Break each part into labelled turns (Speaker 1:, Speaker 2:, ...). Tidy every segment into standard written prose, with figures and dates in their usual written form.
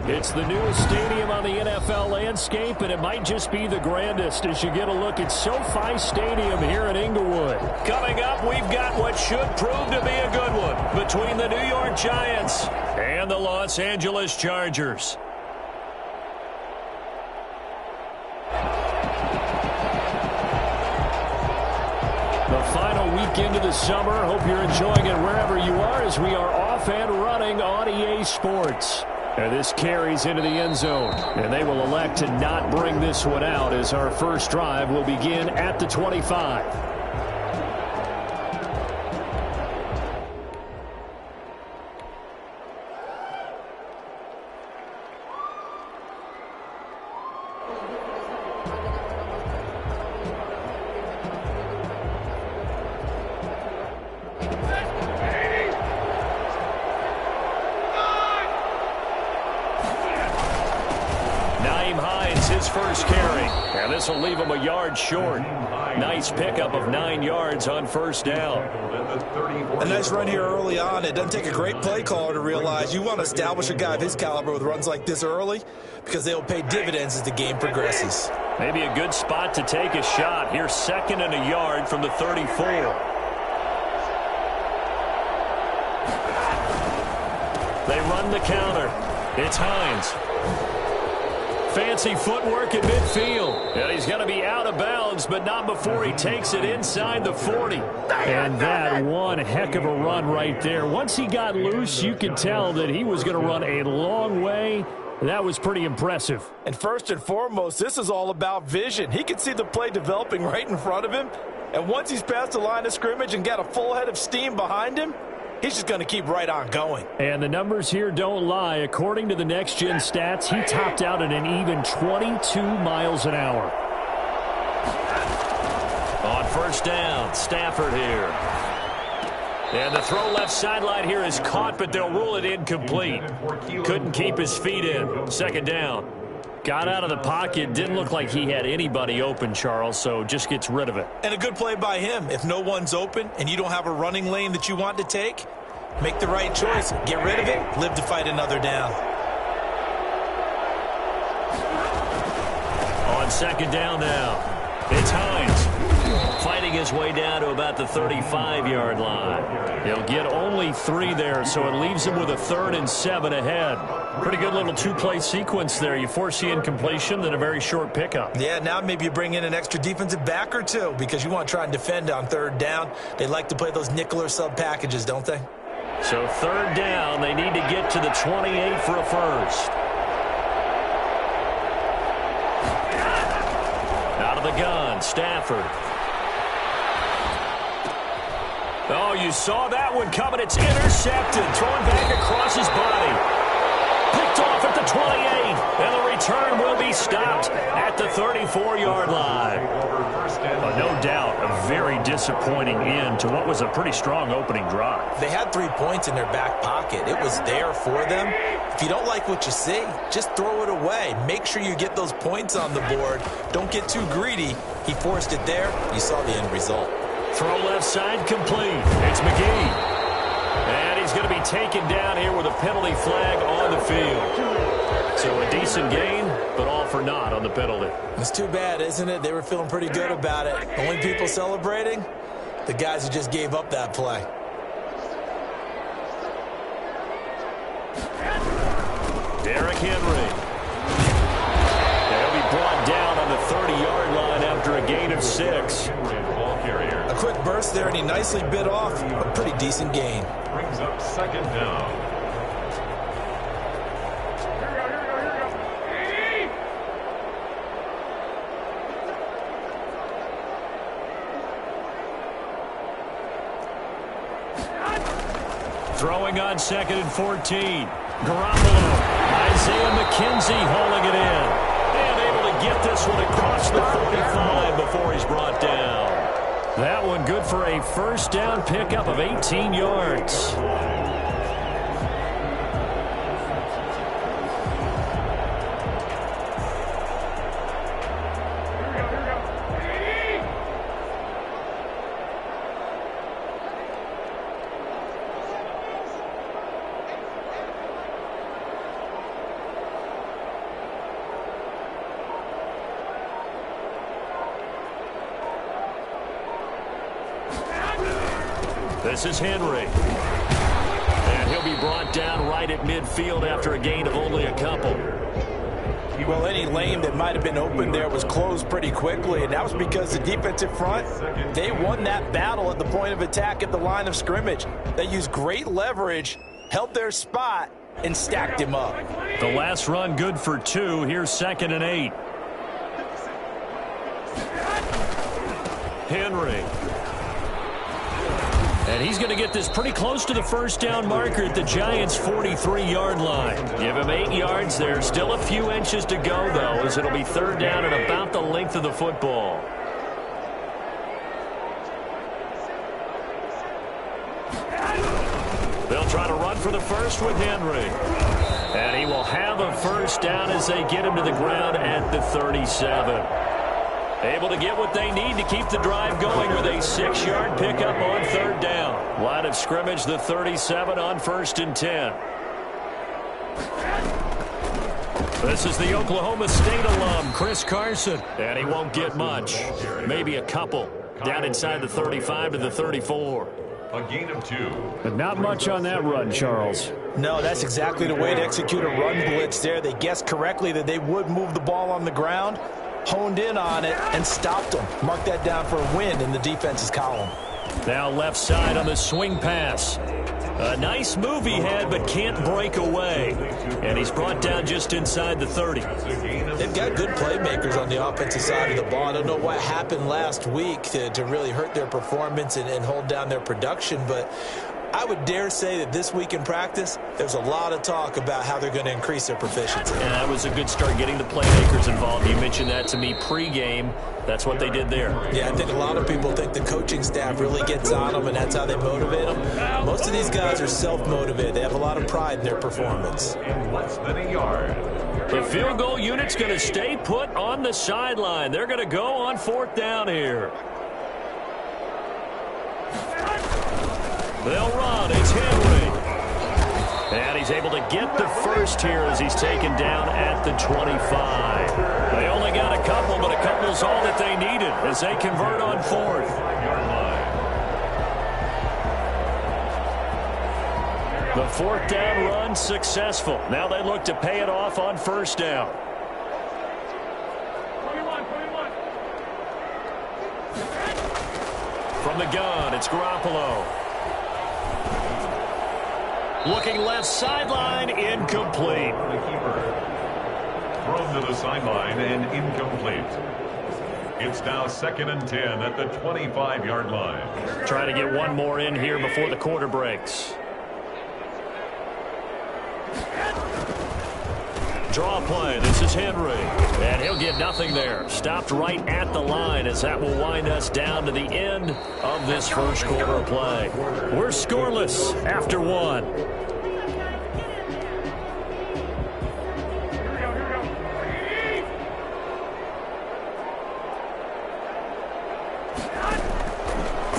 Speaker 1: It's the newest stadium on the NFL landscape, and it might just be the grandest as you get a look at SoFi Stadium here in Inglewood. Coming up, we've got what should prove to be a good one between the New York Giants and the Los Angeles Chargers. The final weekend of the summer. Hope you're enjoying it wherever you are as we are off and running on EA Sports. And this carries into the end zone. And they will elect to not bring this one out as our first drive will begin at the 25. His first carry, and this will leave him a yard short. Nice pickup of 9 yards on first down.
Speaker 2: A nice run here early on. It doesn't take a great play caller to realize you want to establish a guy of his caliber with runs like this early because they will pay dividends as the game progresses.
Speaker 1: Maybe a good spot to take a shot. Here's 2nd and a yard from the 34. They run the counter. It's Hines. Fancy footwork in midfield. And he's going to be out of bounds, but not before he takes it inside the 40. And that one heck of a run right there. Once he got loose, you could tell that he was going to run a long way. That was pretty impressive.
Speaker 2: And first and foremost, this is all about vision. He can see the play developing right in front of him. And once he's past the line of scrimmage and got a full head of steam behind him, he's just going to keep right on going.
Speaker 1: And the numbers here don't lie. According to the Next Gen stats, he topped out at an even 22 miles an hour. On first down, Stafford here. And the throw left sideline here is caught, but they'll rule it incomplete. Couldn't keep his feet in. 2nd down. Got out of the pocket. Didn't look like he had anybody open, Charles, so just gets rid of it.
Speaker 2: And a good play by him. If no one's open and you don't have a running lane that you want to take, make the right choice. Get rid of it. Live to fight another down.
Speaker 1: On 2nd down now, it's Hines. Fighting his way down to about the 35-yard line. He'll get only 3 there, so it leaves him with a 3rd and 7 ahead. Pretty good little 2-play sequence there. You force the incompletion, then a very short pickup.
Speaker 2: Yeah, now maybe you bring in an extra defensive back or two because you want to try and defend on 3rd down. They like to play those nickel or sub packages, don't they?
Speaker 1: So 3rd down, they need to get to the 28 for a first. Out of the gun, Stafford. Oh, you saw that one coming. It's intercepted. Thrown back across his body. Picked off at the 28. And the return will be stopped at the 34-yard line. No doubt a very disappointing end to what was a pretty strong opening drive.
Speaker 2: They had 3 points in their back pocket. It was there for them. If you don't like what you see, just throw it away. Make sure you get those points on the board. Don't get too greedy. He forced it there. You saw the end result.
Speaker 1: Throw left side complete. It's McGee. And he's going to be taken down here with a penalty flag on the field. So a decent gain, but all for naught on the penalty.
Speaker 2: It's too bad, isn't it? They were feeling pretty good about it. Only people celebrating, the guys who just gave up that play.
Speaker 1: Derrick Henry. He'll be brought down on the 30-yard line after a gain of 6.
Speaker 2: A quick burst there, and he nicely bit off a pretty decent gain.
Speaker 3: Brings up 2nd down.
Speaker 1: Throwing on 2nd and 14. Garoppolo. Isaiah McKenzie hauling it in. And able to get this one across the 45 before he's brought down. That one good for a first down pickup of 18 yards. This is Henry. And he'll be brought down right at midfield after a gain of only a couple.
Speaker 2: Well, any lane that might have been open there was closed pretty quickly, and that was because the defensive front, they won that battle at the point of attack at the line of scrimmage. They used great leverage, held their spot, and stacked him up.
Speaker 1: The last run good for 2. Here's 2nd and 8. Henry. And he's going to get this pretty close to the first down marker at the Giants' 43-yard line. Give him 8 yards there. Still a few inches to go, though, as it'll be 3rd down and about the length of the football. They'll try to run for the first with Henry. And he will have a first down as they get him to the ground at the 37. Able to get what they need to keep the drive going with a 6-yard pickup on 3rd down. Line of scrimmage, the 37 on 1st and 10. This is the Oklahoma State alum, Chris Carson. And he won't get much. Maybe a couple. Down inside the 35 to the 34.
Speaker 3: A gain of 2.
Speaker 1: But not much on that run, Charles.
Speaker 2: No, that's exactly the way to execute a run blitz there. They guessed correctly that they would move the ball on the ground, honed in on it, and stopped them. Mark that down for a win in the defense's column.
Speaker 1: Now left side on the swing pass. A nice move he had, but can't break away. And he's brought down just inside the 30.
Speaker 2: They've got good playmakers on the offensive side of the ball. I don't know what happened last week to really hurt their performance and hold down their production, but I would dare say that this week in practice, there's a lot of talk about how they're going to increase their proficiency.
Speaker 1: And that was a good start getting the playmakers involved. You mentioned that to me pregame. That's what they did there. Yeah, I think a lot of people think the coaching staff really gets on them, and that's how they motivate them. Most of these guys are self-motivated. They have a lot of pride in their performance.
Speaker 3: In less than a yard.
Speaker 1: The field goal unit's going to stay put on the sideline. They're going to go on 4th down here. They'll run. It's Henry. And he's able to get the first here as he's taken down at the 25. They only got a couple, but a couple's all that they needed as they convert on 4th. The 4th down run successful. Now they look to pay it off on 1st down. From the gun, it's Garoppolo. Looking left sideline, incomplete.
Speaker 3: The keeper. Thrown to the sideline and incomplete. It's now 2nd and 10 at the 25-yard line.
Speaker 1: Trying to get one more in here before the quarter breaks. Draw play. This is Henry. And he'll get nothing there. Stopped right at the line as that will wind us down to the end of this first quarter of play. We're scoreless after 1.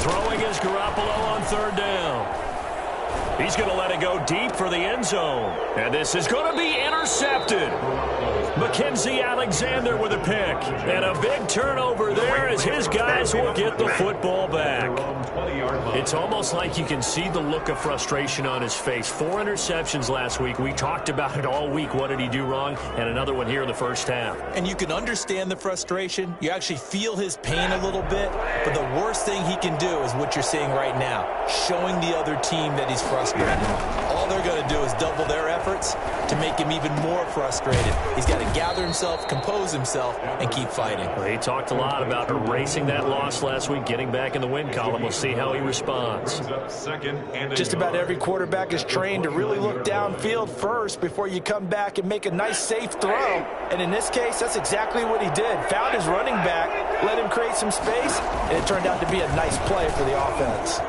Speaker 1: Throwing is Garoppolo on 3rd down. He's going to let it go deep for the end zone. And this is going to be intercepted. Mackenzie Alexander with a pick. And a big turnover there as his guys will get the football back. It's almost like you can see the look of frustration on his face. 4 interceptions last week. We talked about it all week. What did he do wrong? And another one here in the first half.
Speaker 2: And you can understand the frustration. You actually feel his pain a little bit. But the worst thing he can do is what you're seeing right now. Showing the other team that he's frustrated. All they're going to do is double their efforts to make him even more frustrated. He's got to gather himself, compose himself, and keep fighting.
Speaker 1: Well, he talked a lot about erasing that loss last week, getting back in the win column. We'll see how he responds.
Speaker 2: Just about every quarterback is trained to really look downfield first before you come back and make a nice, safe throw. And in this case, that's exactly what he did. Found his running back, let him create some space, and it turned out to be a nice play for the offense.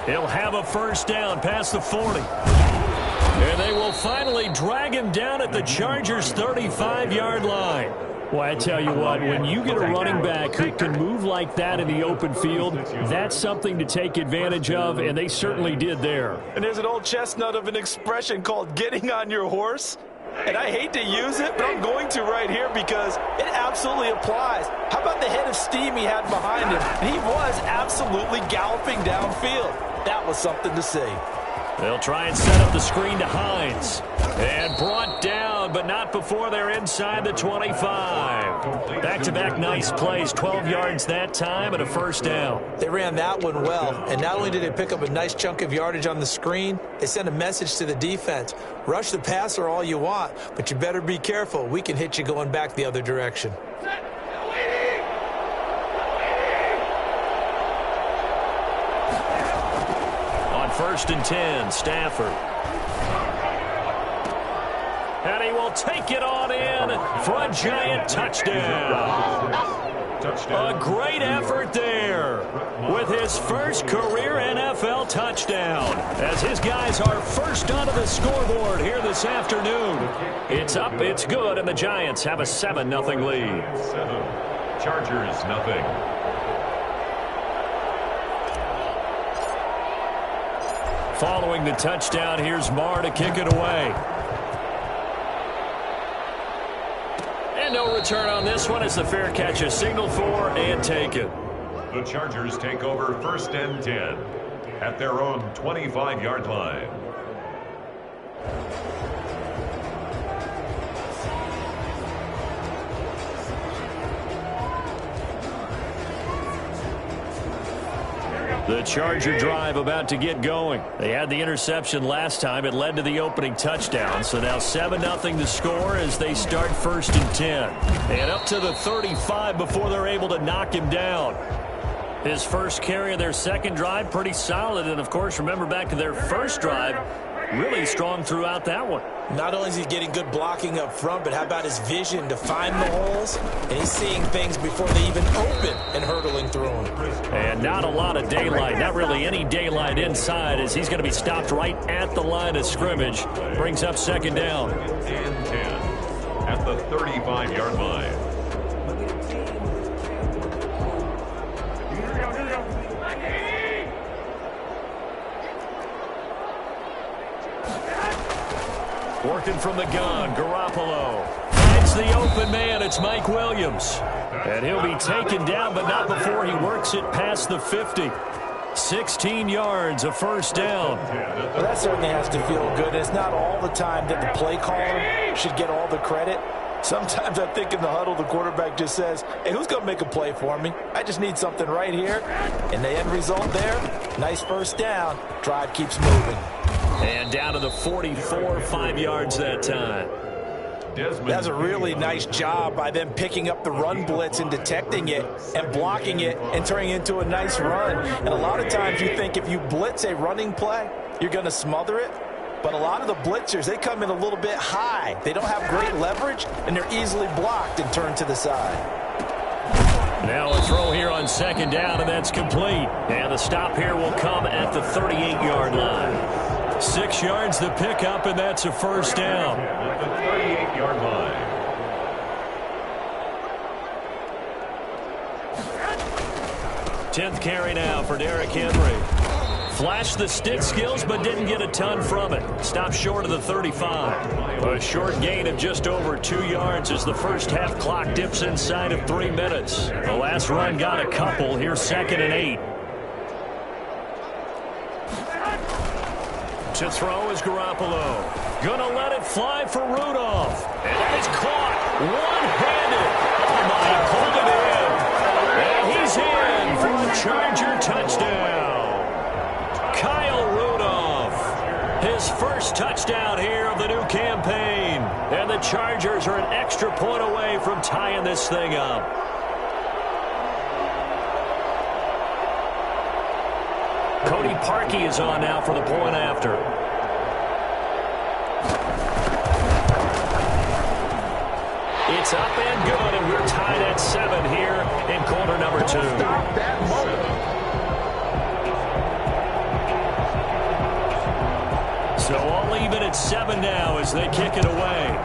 Speaker 1: He'll have a first down past the 40. And they will finally drag him down at the Chargers' 35-yard line. Well, I tell you what, when you get a running back who can move like that in the open field, that's something to take advantage of, and they certainly did there.
Speaker 2: And there's an old chestnut of an expression called getting on your horse. And I hate to use it, but I'm going to right here because it absolutely applies. How about the head of steam he had behind him? He was absolutely galloping downfield. That was something to see.
Speaker 1: They'll try and set up the screen to Hines. And brought down, but not before they're inside the 25. Back-to-back nice plays, 12 yards that time and a first down.
Speaker 2: They ran that one well, and not only did they pick up a nice chunk of yardage on the screen, they sent a message to the defense. Rush the passer all you want, but you better be careful. We can hit you going back the other direction.
Speaker 1: On 1st and 10, Stafford. And he will take it on in for a giant touchdown. A great effort there with his first career NFL touchdown as his guys are first onto the scoreboard here this afternoon. It's up, it's good, and the Giants have a 7-0 lead.
Speaker 3: 7. Chargers, nothing.
Speaker 1: Following the touchdown, here's Marr to kick it away. And no return on this one as the fair catch is signaled for and taken.
Speaker 3: The Chargers take over 1st and 10 at their own 25-yard line.
Speaker 1: The Charger drive about to get going. They had the interception last time. It led to the opening touchdown. So now 7-0 to score as they start 1st and 10. And up to the 35 before they're able to knock him down. His first carry of their second drive, pretty solid. And, of course, remember back to their first drive, really strong throughout that one.
Speaker 2: Not only is he getting good blocking up front, but how about his vision to find the holes? And he's seeing things before they even open and hurtling through them.
Speaker 1: And not a lot of daylight, not really any daylight inside as he's going to be stopped right at the line of scrimmage. Brings up 2nd down.
Speaker 3: And 10 at the 35-yard line.
Speaker 1: Working from the gun, Garoppolo finds the open man. It's Mike Williams. And he'll be taken down, but not before he works it past the 50. 16 yards, a first down.
Speaker 2: Well, that certainly has to feel good. It's not all the time that the play caller should get all the credit. Sometimes I think in the huddle, the quarterback just says, hey, who's going to make a play for me? I just need something right here. And the end result there, nice first down. Drive keeps moving.
Speaker 1: And down to the 44, 5 yards that time.
Speaker 2: That's a really nice job by them picking up the run blitz and detecting it and blocking it and turning it into a nice run. And a lot of times you think if you blitz a running play, you're going to smother it. But a lot of the blitzers, they come in a little bit high. They don't have great leverage, and they're easily blocked and turned to the side.
Speaker 1: Now a throw here on 2nd down, and that's complete. And the stop here will come at the 38-yard line. 6 yards the pickup, and that's a first down.
Speaker 3: At the 38-yard line.
Speaker 1: Tenth carry now for Derrick Henry. Flashed the stick skills, but didn't get a ton from it. Stopped short of the 35. A short gain of just over 2 yards as the first half clock dips inside of 3 minutes. The last run got a couple. Here's 2nd and 8. To throw is Garoppolo. Gonna let it fly for Rudolph. And that is caught. One-handed. Oh, my, he pulled it in. And he's in for a Charger touchdown. Kyle Rudolph. His first touchdown here of the new campaign. And the Chargers are an extra point away from tying this thing up. Cody Parkey is on now for the point after. It's up and good, and we're tied at 7 here in quarter number 2.
Speaker 4: Stop that moment.
Speaker 1: So all even at 7 now as they kick it away.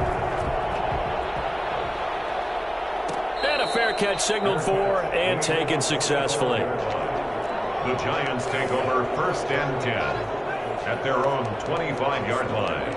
Speaker 1: And a fair catch signaled for and taken successfully.
Speaker 3: The Giants take over 1st and 10 at their own 25-yard line.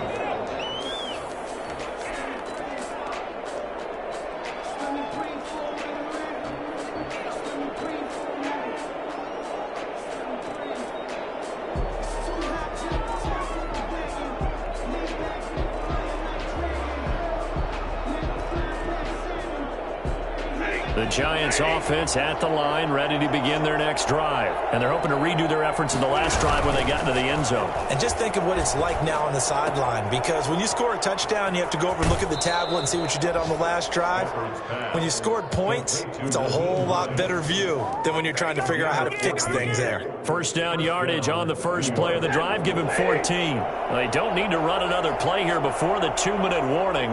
Speaker 1: The Giants offense at the line, ready to begin their next drive. And they're hoping to redo their efforts in the last drive when they got into the end zone.
Speaker 2: And just think of what it's like now on the sideline, because when you score a touchdown, you have to go over and look at the tablet and see what you did on the last drive. When you scored points, it's a whole lot better view than when you're trying to figure out how to fix things there.
Speaker 1: First down yardage on the first play of the drive. Give him 14. They don't need to run another play here before the 2-minute warning.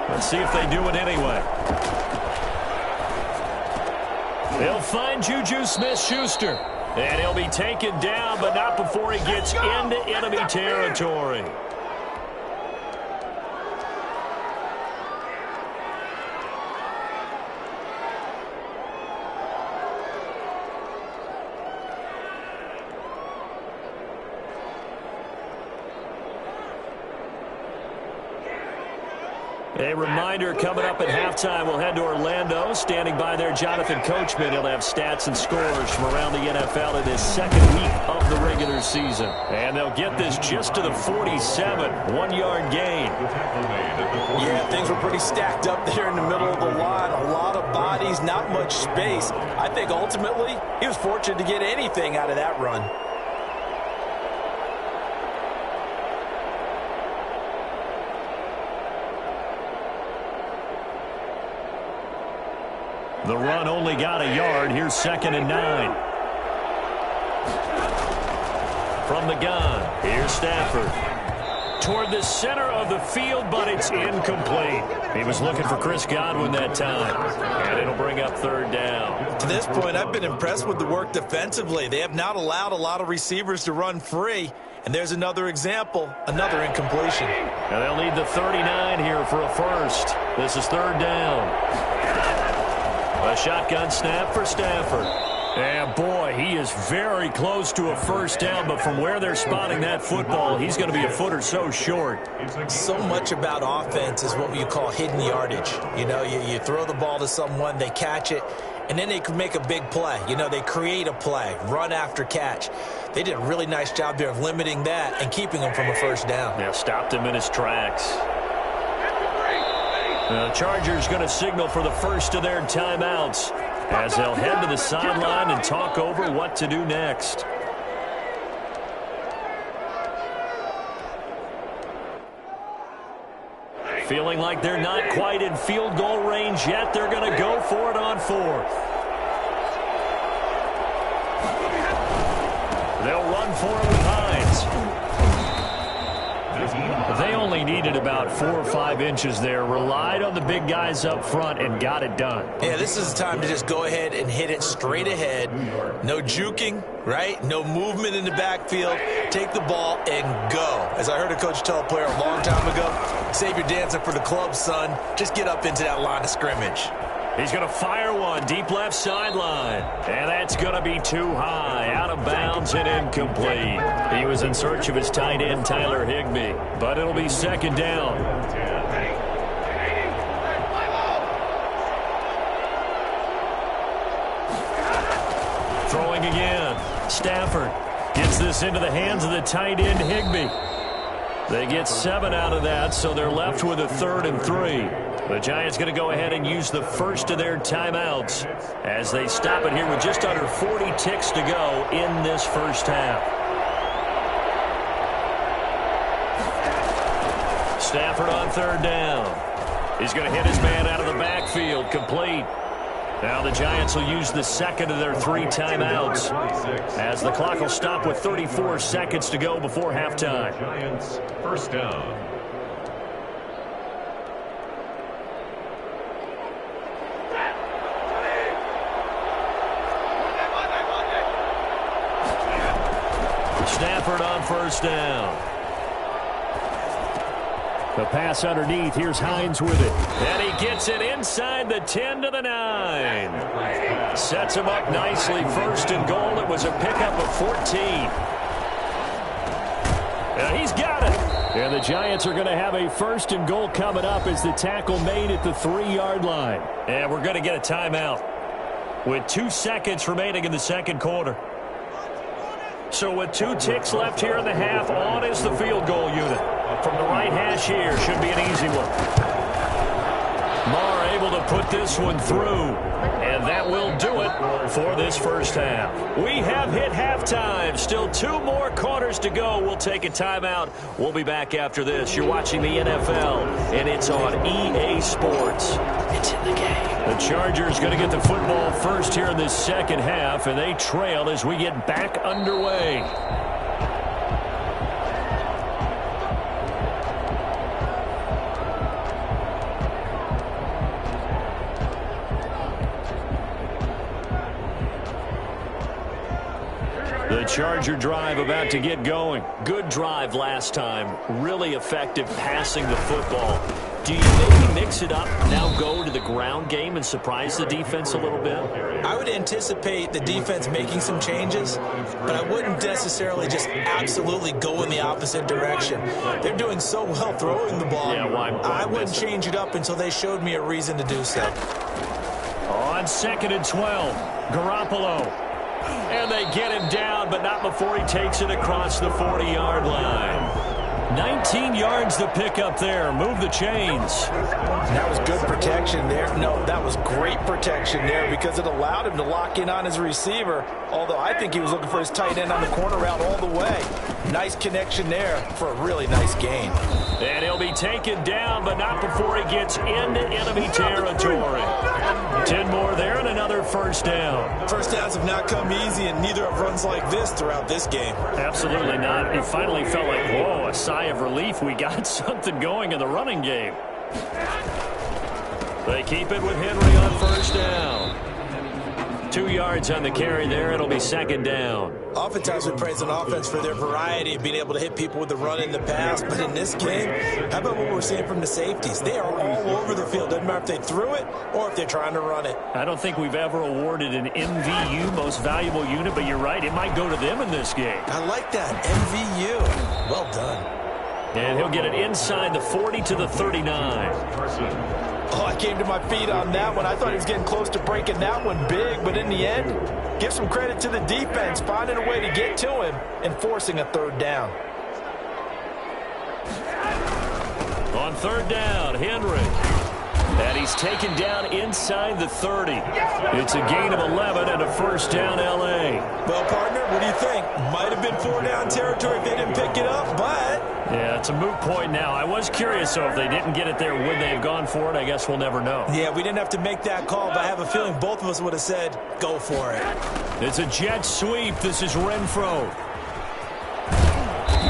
Speaker 1: Let's see if they do it anyway. They'll find Juju Smith-Schuster. And he'll be taken down, but not before he gets into enemy territory. A reminder coming up at halftime, we'll head to Orlando. Standing by there, Jonathan Coachman. He'll have stats and scores from around the NFL in his second week of the regular season. And they'll get this just to the 47, 1-yard gain.
Speaker 2: Yeah, things were pretty stacked up there in the middle of the line. A lot of bodies, not much space. I think ultimately he was fortunate to get anything out of that run.
Speaker 1: The run only got a yard. Here's 2nd and 9. From the gun, here's Stafford. Toward the center of the field, but it's incomplete. He was looking for Chris Godwin that time. And it'll bring up 3rd down.
Speaker 2: To this point, I've been impressed with the work defensively. They have not allowed a lot of receivers to run free. And there's another example, another incompletion.
Speaker 1: And they'll need the 39 here for a first. This is 3rd down. A shotgun snap for Stafford. And boy, he is very close to a first down, but from where they're spotting that football, he's going to be a foot or so short.
Speaker 2: So much about offense is what you call hidden yardage. You know, you throw the ball to someone, they catch it, and then they can make a big play. You know, they create a play, run after catch. They did a really nice job there of limiting that and keeping him from a first down.
Speaker 1: Yeah, stopped him in his tracks. The Chargers going to signal for the first of their timeouts as they'll head to the sideline and talk over what to do next. Feeling like they're not quite in field goal range yet. They're going to go for it on 4th. They'll run for it with Hines. They only needed about 4 or 5 inches there. Relied on the big guys up front and got it done.
Speaker 2: Yeah, this is the time to just go ahead and hit it straight ahead. No juking, right? No movement in the backfield. Take the ball and go. As I heard a coach tell a player a long time ago, save your dancing for the club, son. Just get up into that line of scrimmage.
Speaker 1: He's going to fire one deep left sideline. And that's going to be too high. Out of bounds and incomplete. He was in search of his tight end, Tyler Higbee. But it'll be 2nd down. Throwing again. Stafford gets this into the hands of the tight end, Higbee. They get 7 out of that, so they're left with a 3rd and 3. The Giants going to go ahead and use the first of their timeouts as they stop it here with just under 40 ticks to go in this first half. Stafford on 3rd down. He's going to hit his man out of the backfield, complete. Now the Giants will use the second of their 3 timeouts as the clock will stop with 34 seconds to go before halftime.
Speaker 3: Giants first down.
Speaker 1: Stafford on 1st down. The pass underneath. Here's Hines with it. And he gets it inside the 10 to the 9. Sets him up nicely. 1st and goal. It was a pickup of 14. And he's got it. And the Giants are going to have a 1st and goal coming up as the tackle made at the 3-yard line. And we're going to get a timeout with 2 seconds remaining in the second quarter. So with 2 ticks left here in the half, on is the field goal unit. From the right hash here, should be an easy one. Marr able to put this one through. And that will do it for this first half. We have hit halftime. Still 2 more quarters to go. We'll take a timeout. We'll be back after this. You're watching the NFL, and it's on EA Sports. It's in the game. The Chargers going to get the football first here in this second half, and they trail as we get back underway. The Charger drive about to get going. Good drive last time. Really effective passing the football. Do you maybe mix it up, now go to the ground game and surprise the defense a little bit?
Speaker 2: I would anticipate the defense making some changes, but I wouldn't necessarily just absolutely go in the opposite direction. They're doing so well throwing the ball.
Speaker 1: Yeah,
Speaker 2: I wouldn't change it up until they showed me a reason to do so.
Speaker 1: On 2nd and 12, Garoppolo. And they get him down, but not before he takes it across the 40-yard line. 19 yards to pick up there. Move the chains.
Speaker 2: That was good protection there. No, that was great protection there because it allowed him to lock in on his receiver, although I think he was looking for his tight end on the corner route all the way. Nice connection there for a really nice gain.
Speaker 1: And he'll be taken down, but not before he gets into enemy territory. 10 more there and another first down.
Speaker 2: First downs have not come easy, and neither have runs like this throughout this game.
Speaker 1: Absolutely not. It finally felt like, whoa, a sigh of relief. We got something going in the running game. They keep it with Henry on first down. 2 yards on the carry there. It'll be 2nd down.
Speaker 2: Oftentimes we praise an offense for their variety of being able to hit people with the run in the pass. But in this game, how about what we're seeing from the safeties? They are all over the field. Doesn't matter if they threw it or if they're trying to run it.
Speaker 1: I don't think we've ever awarded an MVU, most valuable unit, but you're right. It might go to them in this game.
Speaker 2: I like that. MVU. Well done.
Speaker 1: And he'll get it inside the 40 to the 39.
Speaker 2: Oh, I came to my feet on that one. I thought he was getting close to breaking that one big, but in the end, give some credit to the defense, finding a way to get to him and forcing a 3rd down.
Speaker 1: On 3rd down, Henry. And he's taken down inside the 30. It's a gain of 11 and a first down, L.A.
Speaker 2: Well, partner, what do you think? Might have been 4-down territory if they didn't pick it up, but...
Speaker 1: Yeah, it's a moot point now. I was curious, though, if they didn't get it there, would they have gone for it? I guess we'll never know.
Speaker 2: Yeah, we didn't have to make that call, but I have a feeling both of us would have said, go for it.
Speaker 1: It's a jet sweep. This is Renfro.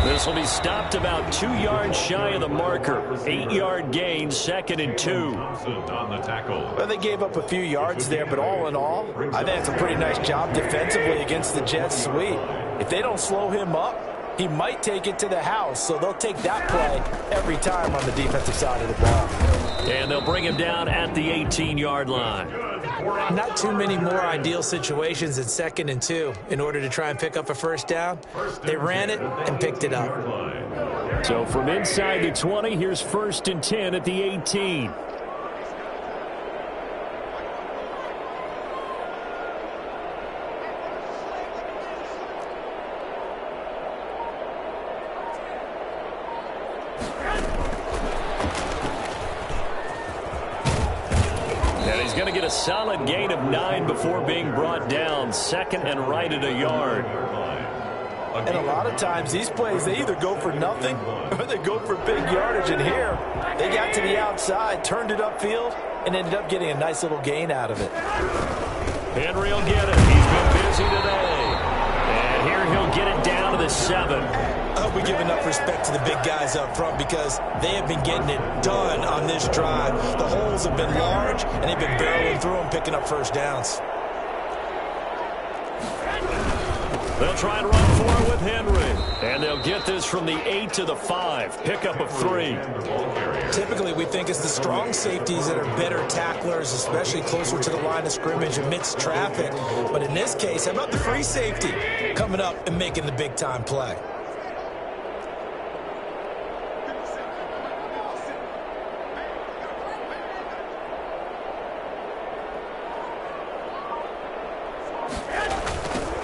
Speaker 1: This will be stopped about 2 yards shy of the marker. 8-yard gain, 2nd and 2.
Speaker 3: On the tackle.
Speaker 2: Well, they gave up a few yards there, but all in all, I think it's a pretty nice job defensively against the jet sweep. If they don't slow him up, he might take it to the house, so they'll take that play every time on the defensive side of the ball.
Speaker 1: And they'll bring him down at the 18-yard line.
Speaker 2: Not too many more ideal situations at 2nd and 2 in order to try and pick up a first down. They ran it and picked it up.
Speaker 1: So from inside the 20, here's 1st and 10 at the 18. Going to get a solid gain of 9 before being brought down. 2nd and right at a yard.
Speaker 2: And a lot of times these plays, they either go for nothing or they go for big yardage. And here, they got to the outside, turned it upfield, and ended up getting a nice little gain out of it.
Speaker 1: Henry will get it. He's been busy today. And here he'll get it down to the 7.
Speaker 2: I hope we give enough respect to the big guys up front because they have been getting it done on this drive. The holes have been large, and they've been barreling through them, picking up first downs.
Speaker 1: They'll try and run for it with Henry. And they'll get this from the 8 to the 5. Pickup of 3.
Speaker 2: Typically, we think it's the strong safeties that are better tacklers, especially closer to the line of scrimmage amidst traffic. But in this case, how about the free safety coming up and making the big-time play?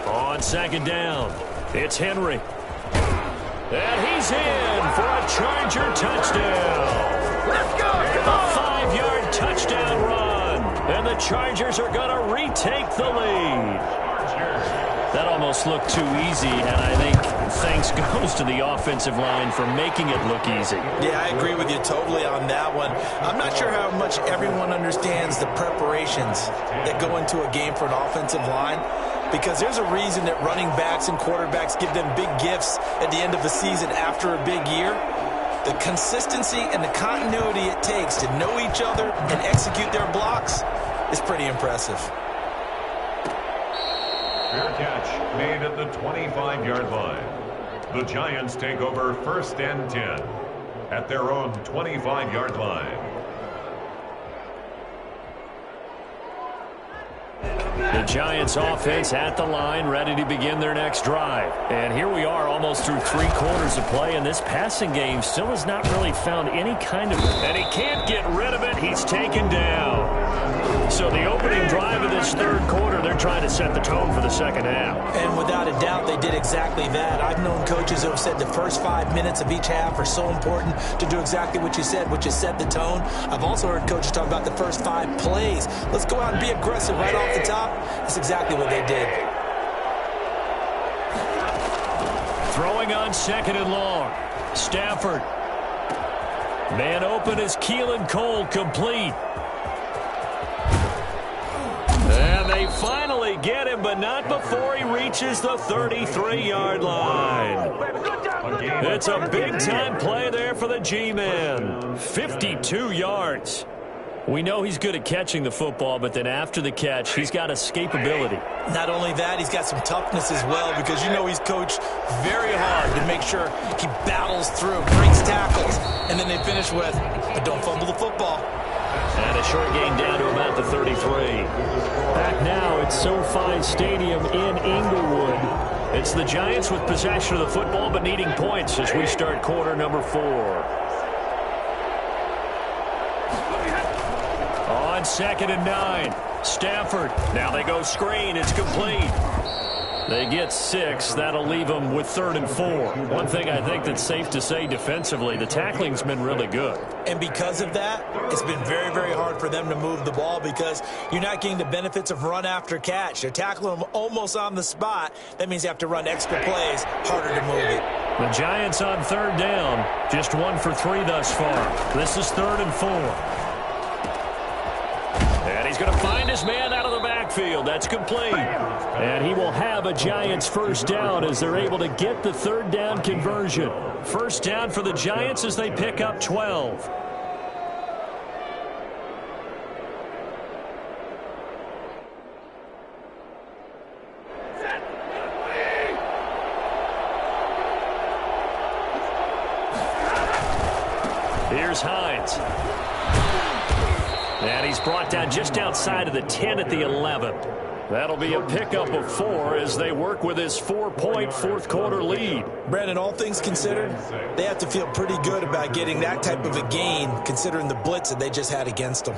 Speaker 1: On 2nd down, it's Henry. And he's in for a Charger touchdown.
Speaker 2: Let's go!
Speaker 1: A 5-yard touchdown run. Chargers are going to retake the lead. That almost looked too easy, and I think thanks goes to the offensive line for making it look easy.
Speaker 2: Yeah, I agree with you totally on that one. I'm not sure how much everyone understands the preparations that go into a game for an offensive line, because there's a reason that running backs and quarterbacks give them big gifts at the end of the season after a big year. The consistency and the continuity it takes to know each other and execute their blocks is pretty impressive.
Speaker 3: Fair catch made at the 25-yard line. The Giants take over 1st and 10 at their own 25-yard line.
Speaker 1: The Giants offense at the line, ready to begin their next drive. And here we are almost through 3 quarters of play, and this passing game still has not really found any kind of... And he can't get rid of it. He's taken down. So the opening drive of this 3rd quarter, they're trying to set the tone for the 2nd half.
Speaker 2: And without a doubt, they did exactly that. I've known coaches who have said the first 5 minutes of each half are so important to do exactly what you said, which is set the tone. I've also heard coaches talk about the first 5 plays. Let's go out and be aggressive right off the top. That's exactly what they did.
Speaker 1: Throwing on 2nd and long. Stafford. Man open is Keelan Cole, complete. And they finally get him, but not before he reaches the 33-yard line. It's a big-time play there for the G-Man. 52 yards. We know he's good at catching the football, but then after the catch, he's got escapability.
Speaker 2: Not only that, he's got some toughness as well, because you know he's coached very hard to make sure he battles through, breaks tackles, and then they finish with, but don't fumble the football.
Speaker 1: And a short gain down to about the 33. Back now at SoFi Stadium in Inglewood. It's the Giants with possession of the football, but needing points as we start quarter number 4. On 2nd and 9, Stafford. Now they go screen. It's complete. They get 6. That'll leave them with 3rd and 4. One thing I think that's safe to say defensively, the tackling's been really good.
Speaker 2: And because of that, it's been very, very hard for them to move the ball because you're not getting the benefits of run after catch. They're tackling them almost on the spot. That means you have to run extra plays, harder to move it.
Speaker 1: The Giants on 3rd down, just 1 for 3 thus far. This is 3rd and 4. And he's going to find his man out of the backfield. That's complete. And he will have a Giants 1st down as they're able to get the 3rd down conversion. 1st down for the Giants as they pick up 12. Here's Hines. And he's brought down just outside of the 10 at the 11. That'll be a pickup of 4 as they work with his 4-point 4th quarter lead.
Speaker 2: Brandon, all things considered, they have to feel pretty good about getting that type of a gain considering the blitz that they just had against them.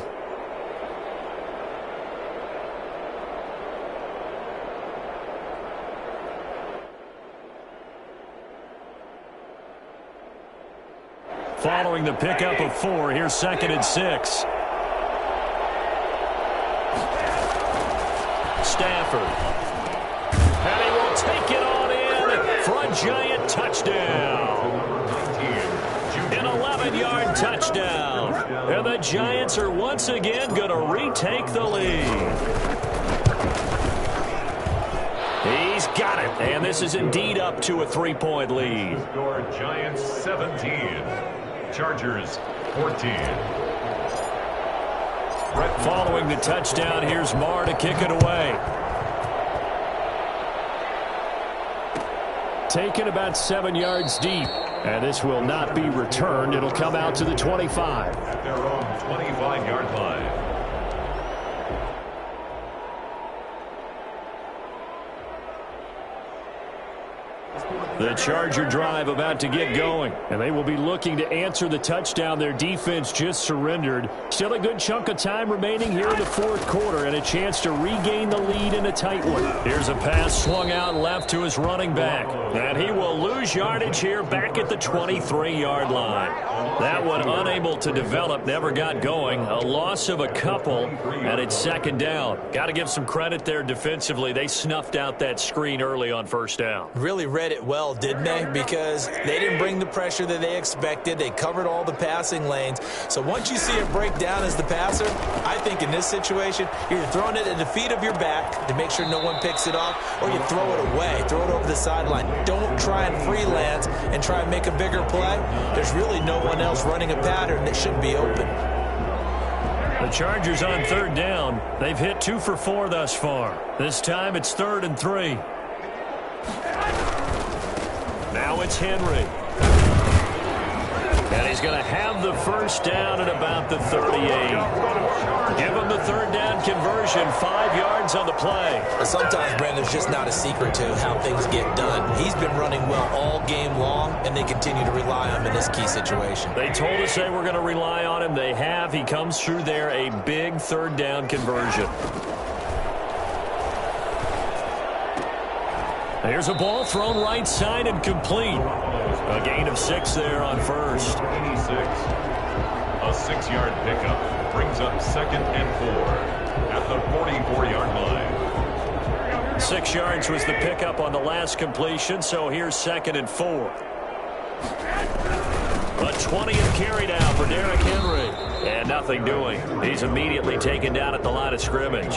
Speaker 1: Following the pickup of 4, here's 2nd and 6. Stafford. And he will take it on in for a Giant touchdown. An 11-yard touchdown. And the Giants are once again going to retake the lead. He's got it. And this is indeed up to a 3-point lead.
Speaker 3: Score Giants 17. Chargers 14.
Speaker 1: Following the touchdown, here's Marr to kick it away. Taken about 7 yards deep. And this will not be returned. It'll come out to the 25.
Speaker 3: At their own 25-yard line.
Speaker 1: The Charger drive about to get going, and they will be looking to answer the touchdown their defense just surrendered. Still a good chunk of time remaining here in the fourth quarter and a chance to regain the lead in a tight one. Here's a pass swung out left to his running back, and he will lose yardage here back at the 23-yard line. That one unable to develop, never got going. A loss of a couple, and it's second down. Got to give some credit there defensively. They snuffed out that screen early on first down.
Speaker 2: Really read it well, didn't they? Because they didn't bring the pressure that they expected. They covered all the passing lanes. So once you see it break down as the passer, I think in this situation, you're either throwing it at the feet of your back to make sure no one picks it off, or you throw it away, throw it over the sideline. Don't try and freelance and try and make a bigger play. There's really no one else running a pattern that should be open.
Speaker 1: The Chargers on third down. They've hit 2 for 4 thus far. This time it's 3rd and 3. Now it's Henry. And he's going to have the first down at about the 38. Give him the third down conversion, 5 yards on the play.
Speaker 2: Sometimes, Brandon, there's just not a secret to how things get done. He's been running well all game long, and they continue to rely on him in this key situation.
Speaker 1: They told us they were going to rely on him. They have. He comes through there, a big third down conversion. There's a ball thrown right side and complete. A gain of 6 there on first.
Speaker 3: 86. A 6-yard pickup brings up 2nd and 4 at the 44-yard line.
Speaker 1: 6 yards was the pickup on the last completion, so here's 2nd and 4. A 20th carry now for Derrick Henry. And nothing doing. He's immediately taken down at the line of scrimmage.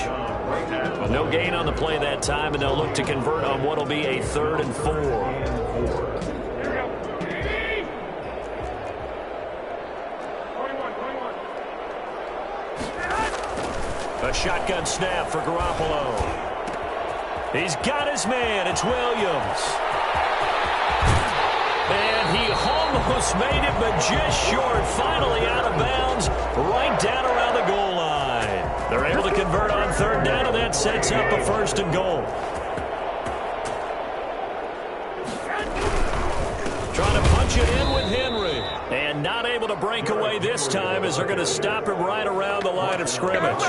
Speaker 1: No gain on the play that time, and they'll look to convert on what will be a 3rd and 4. A shotgun snap for Garoppolo. He's got his man. It's Williams. And he almost made it, but just short. Finally out of bounds, right down around the goal line. They're able to convert on third down, and that sets up a 1st and goal. Trying to punch it in with Henry. And not able to break away this time as they're going to stop him right around the line of scrimmage.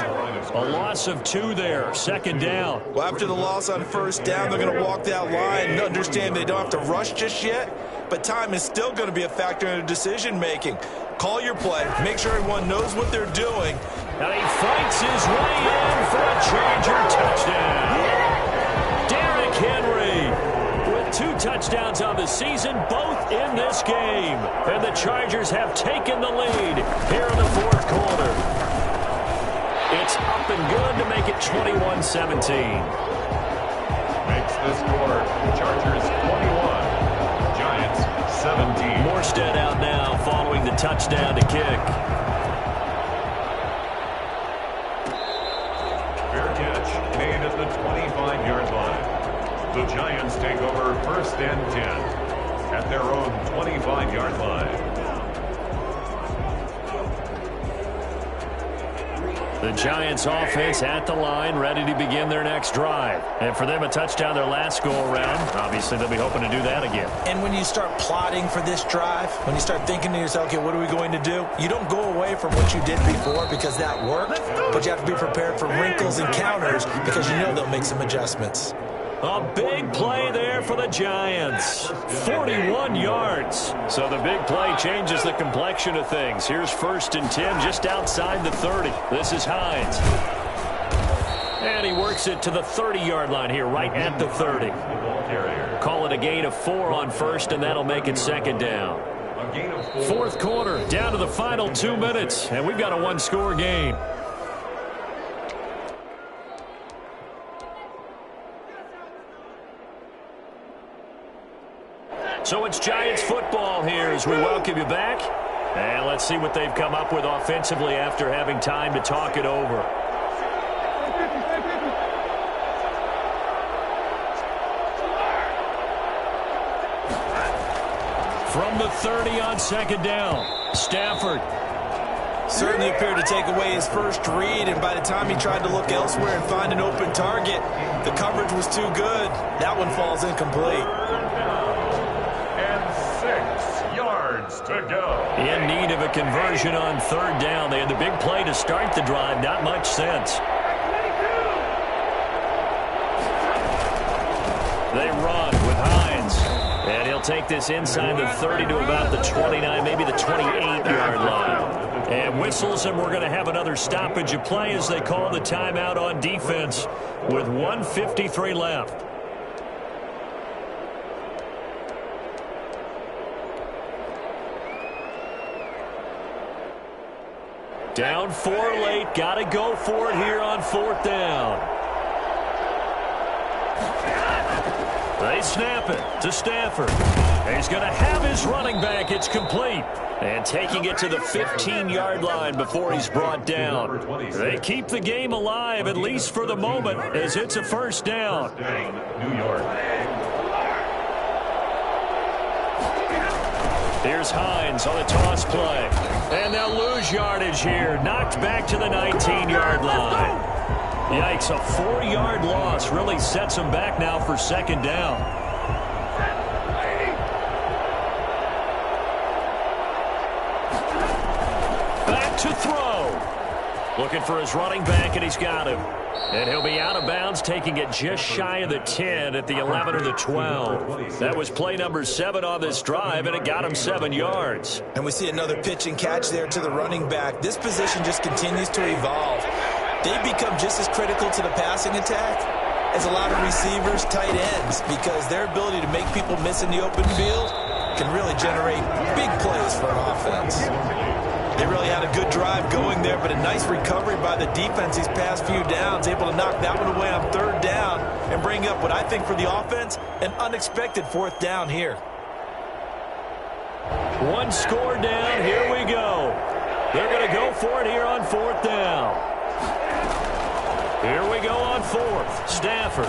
Speaker 1: A loss of 2 there, 2nd down.
Speaker 2: Well, after the loss on first down, they're going to walk that line and understand they don't have to rush just yet. But time is still going to be a factor in their decision-making. Call your play. Make sure everyone knows what they're doing.
Speaker 1: And he fights his way in for a Charger touchdown. Derrick Henry with 2 touchdowns on the season, both in this game. And the Chargers have taken the lead here in the 4th quarter. It's up and good to make it 21-17.
Speaker 3: Makes the score. Chargers 21. Giants 17.
Speaker 1: Morstead out now following the touchdown to kick.
Speaker 3: Fair catch made at the 25-yard line. The Giants take over 1st and 10 at their own 25-yard line.
Speaker 1: The Giants offense at the line, ready to begin their next drive. And for them, a touchdown their last go-around. Obviously, they'll be hoping to do that again.
Speaker 2: And when you start plotting for this drive, when you start thinking to yourself, okay, what are we going to do? You don't go away from what you did before because that worked, but you have to be prepared for wrinkles and counters because you know they'll make some adjustments.
Speaker 1: A big play there for the Giants. 41 yards. So the big play changes the complexion of things. Here's 1st and 10 just outside the 30. This is Hines. And he works it to the 30-yard line here, right at the 30. Call it a gain of 4 on first, and that'll make it 2nd down. 4th quarter, down to the final 2 minutes, and we've got a 1-score game. So it's Giants football here as we welcome you back. And let's see what they've come up with offensively after having time to talk it over. From the 30 on 2nd down, Stafford.
Speaker 2: Certainly appeared to take away his first read, and by the time he tried to look elsewhere and find an open target, the coverage was too good. That one falls incomplete.
Speaker 3: yards to go.
Speaker 1: In need of a conversion on third down. They had the big play to start the drive. Not much sense. They run with Hines. And he'll take this inside the 30 to about the 29, maybe the 28-yard line. And whistles, and we're going to have another stoppage of play as they call the timeout on defense with 1:53 left. Down 4 late. Got to go for it here on fourth down. They snap it to Stafford. He's going to have his running back. It's complete. And taking it to the 15-yard line before he's brought down. They keep the game alive, at least for the moment, as it's a first down.
Speaker 3: New York.
Speaker 1: Here's Hines on the toss play. And they'll lose yardage here. Knocked back to the 19-yard line. Yikes, a 4-yard loss really sets them back now for second down. Back to throw. Looking for his running back, and he's got him. And he'll be out of bounds, taking it just shy of the 10 at the 11 or the 12. That was play number 7 on this drive, and it got him 7 yards.
Speaker 2: And we see another pitch and catch there to the running back. This position just continues to evolve. They become just as critical to the passing attack as a lot of receivers, tight ends, because their ability to make people miss in the open field can really generate big plays for an offense. They really had a good drive going there, but a nice recovery by the defense these past few downs, able to knock that one away on third down and bring up what I think for the offense, an unexpected fourth down here.
Speaker 1: One score down, here we go. They're going to go for it here on fourth down. Here we go on fourth. Stafford.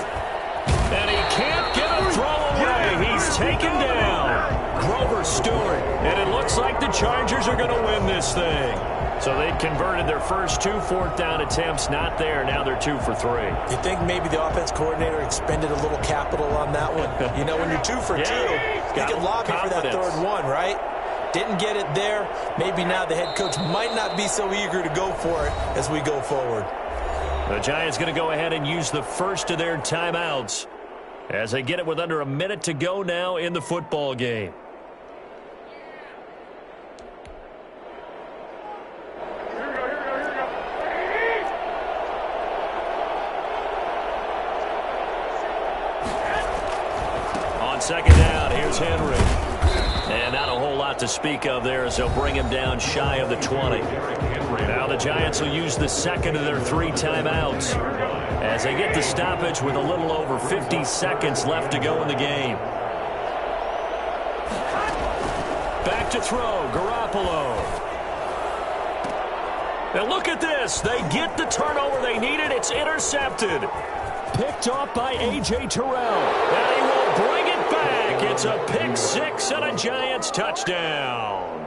Speaker 1: And he can't get a throw away. He's taken down. Grover Stewart. And it looks like the Chargers are going to win this thing. So they converted their first 2 fourth down attempts. Not there. Now they're 2 for 3.
Speaker 2: You think maybe the offense coordinator expended a little capital on that one? You know, when you're 2 for 2, you can lobby for that third one, right? Didn't get it there. Maybe now the head coach might not be so eager to go for it as we go forward.
Speaker 1: The Giants going to go ahead and use the first of their timeouts as they get it with under a minute to go now in the football game. On second down, here's Henry. And not a whole lot to speak of there as they'll bring him down shy of the 20. Now the Giants will use the second of their 3 timeouts as they get the stoppage with a little over 50 seconds left to go in the game. Back to throw, Garoppolo. Now look at this. They get the turnover they needed. It's intercepted. Picked off by A.J. Terrell. And he will bring it back. It's a pick 6 and a Giants touchdown.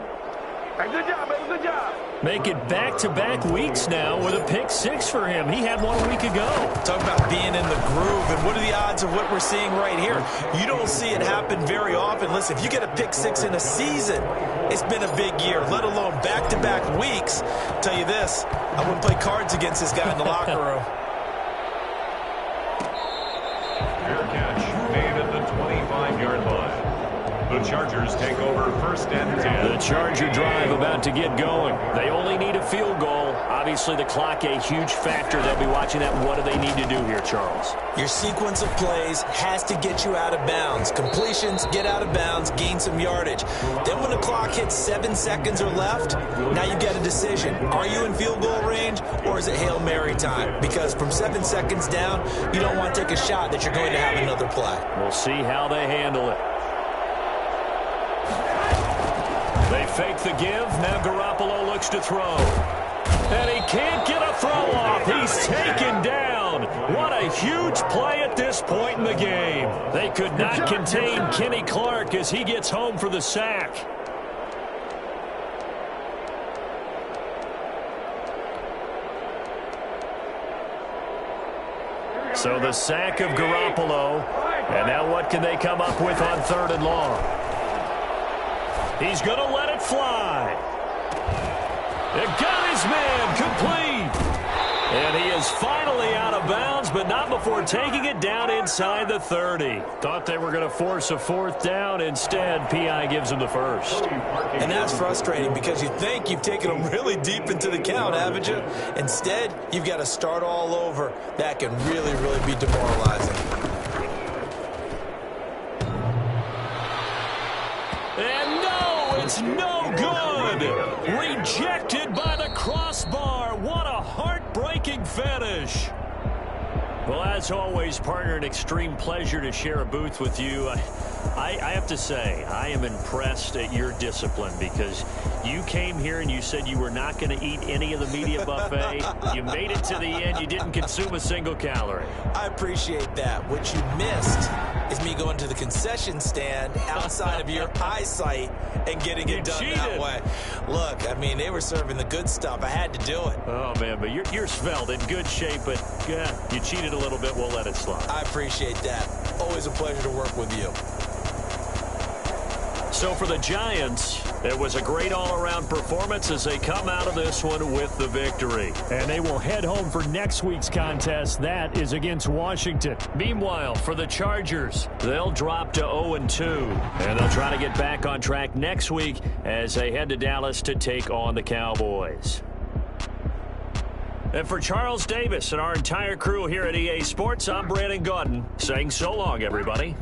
Speaker 4: Good job, baby. Good job.
Speaker 1: Make it back-to-back weeks now with a pick 6 for him. He had one a week ago.
Speaker 2: Talk about being in the groove, and what are the odds of what we're seeing right here? You don't see it happen very often. Listen, if you get a pick 6 in a season, it's been a big year, let alone back-to-back weeks. I'll tell you this, I wouldn't play cards against this guy in the locker room.
Speaker 3: Fair catch made at the 25-yard line. The Chargers take over first and 10.
Speaker 1: The Charger drive about to get going. They only need a field goal. Obviously, the clock a huge factor. They'll be watching that. What do they need to do here, Charles?
Speaker 2: Your sequence of plays has to get you out of bounds. Completions, get out of bounds, gain some yardage. Then when the clock hits 7 seconds or left, now you get a decision. Are you in field goal range, or is it Hail Mary time? Because from 7 seconds down, you don't want to take a shot that you're going to have another play.
Speaker 1: We'll see how they handle it. They fake the give. Now Garoppolo looks to throw. And he can't get a throw off. He's taken down. What a huge play at this point in the game. They could not contain Kenny Clark as he gets home for the sack. So the sack of Garoppolo. And now what can they come up with on 3rd and long? He's going to let it fly. It got his man complete. And he is finally out of bounds, but not before taking it down inside the 30. Thought they were going to force a fourth down. Instead, P.I. gives him the first.
Speaker 2: And that's frustrating because you think you've taken them really deep into the count, haven't you? Instead, you've got to start all over. That can really, really be demoralizing.
Speaker 1: And no, it's no good. Rejected by the crossbar. What a heartbreaking finish. Well, as always, partner, an extreme pleasure to share a booth with you. I have to say, I am impressed at your discipline because you came here and you said you were not going to eat any of the media buffet. You made it to the end. You didn't consume a single calorie.
Speaker 2: I appreciate that. What you missed is me going to the concession stand outside of your eyesight and getting it done that way. Look, I mean, they were serving the good stuff. I had to do it.
Speaker 1: Oh, man, but you're svelte, in good shape, but yeah, you cheated a little bit. We'll let it slide.
Speaker 2: I appreciate that. Always a pleasure to work with you.
Speaker 1: So for the Giants, it was a great all-around performance as they come out of this one with the victory.
Speaker 5: And they will head home for next week's contest. That is against Washington.
Speaker 1: Meanwhile, for the Chargers, they'll drop to 0-2. And they'll try to get back on track next week as they head to Dallas to take on the Cowboys. And for Charles Davis and our entire crew here at EA Sports, I'm Brandon Gaudin saying so long, everybody.